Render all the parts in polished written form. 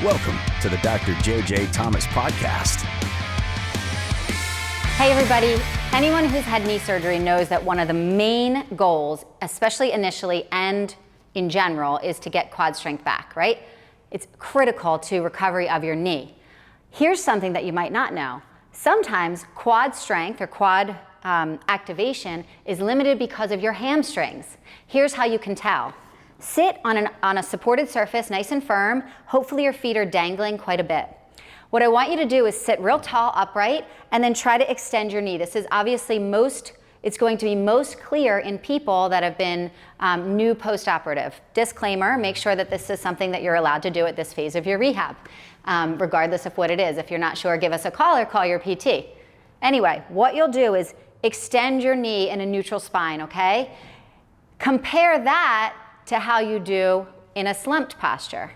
Welcome to the Dr. JJ Thomas Podcast. Hey everybody, anyone who's had knee surgery knows that one of the main goals, especially initially and in general, is to get quad strength back, right? It's critical to recovery of your knee. Here's something that you might not know. Sometimes quad strength or quad activation is limited because of your hamstrings. Here's how you can tell. Sit on a supported surface, nice and firm. Hopefully your feet are dangling quite a bit. What I want you to do is sit real tall, upright, and then try to extend your knee. This is obviously it's going to be most clear in people that have been new post-operative. Disclaimer, make sure that this is something that you're allowed to do at this phase of your rehab, regardless of what it is. If you're not sure, give us a call or call your PT. Anyway, what you'll do is extend your knee in a neutral spine, okay? Compare that to how you do in a slumped posture.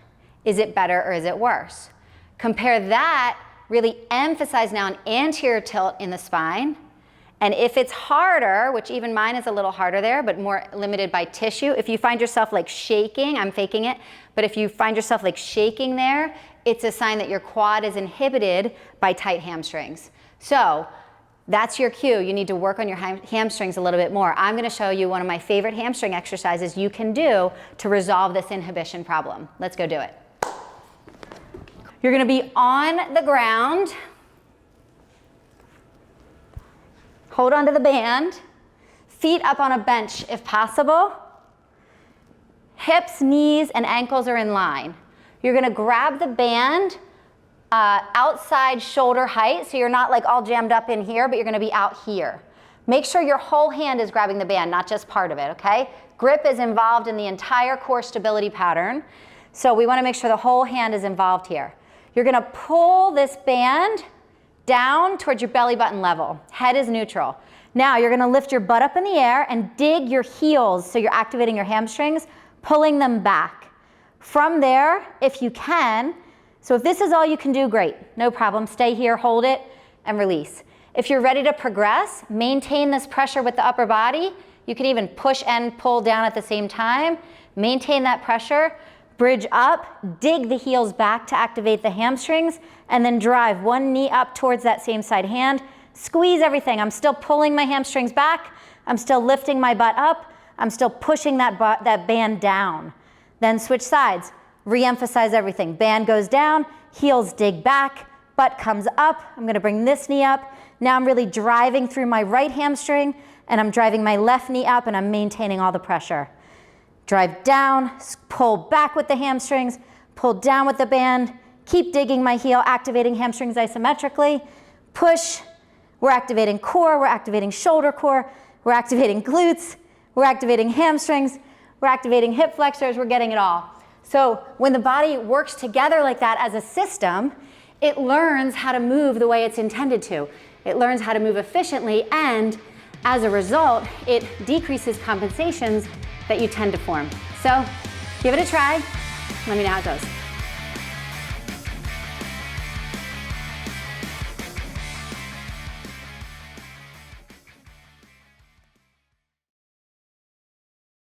Is it better or is it worse? Compare that, really emphasize now an anterior tilt in the spine. And if it's harder, which even mine is a little harder there, but more limited by tissue, if you find yourself like shaking, I'm faking it, but if you find yourself like shaking there, it's a sign that your quad is inhibited by tight hamstrings. So that's your cue. You need to work on your hamstrings a little bit more. I'm going to show you one of my favorite hamstring exercises you can do to resolve this inhibition problem. Let's go do it. You're going to be on the ground. Hold onto the band. Feet up on a bench if possible. Hips, knees, and ankles are in line. You're going to grab the band outside shoulder height, so you're not like all jammed up in here, but you're gonna be out here. Make sure your whole hand is grabbing the band, not just part of it, okay? Grip is involved in the entire core stability pattern, so we wanna make sure the whole hand is involved here. You're gonna pull this band down towards your belly button level. Head is neutral. Now you're gonna lift your butt up in the air and dig your heels, so you're activating your hamstrings, pulling them back. From there, if you can, so if this is all you can do, great, no problem. Stay here, hold it, and release. If you're ready to progress, maintain this pressure with the upper body. You can even push and pull down at the same time. Maintain that pressure, bridge up, dig the heels back to activate the hamstrings, and then drive one knee up towards that same side hand. Squeeze everything. I'm still pulling my hamstrings back. I'm still lifting my butt up. I'm still pushing that band down. Then switch sides. Re-emphasize everything. Band goes down, heels dig back, butt comes up. I'm gonna bring this knee up. Now I'm really driving through my right hamstring and I'm driving my left knee up and I'm maintaining all the pressure. Drive down, pull back with the hamstrings, pull down with the band, keep digging my heel, activating hamstrings isometrically, push. We're activating core, we're activating shoulder core, we're activating glutes, we're activating hamstrings, we're activating hip flexors, we're getting it all. So when the body works together like that as a system, it learns how to move the way it's intended to. It learns how to move efficiently, and as a result, it decreases compensations that you tend to form. So give it a try. Let me know how it goes.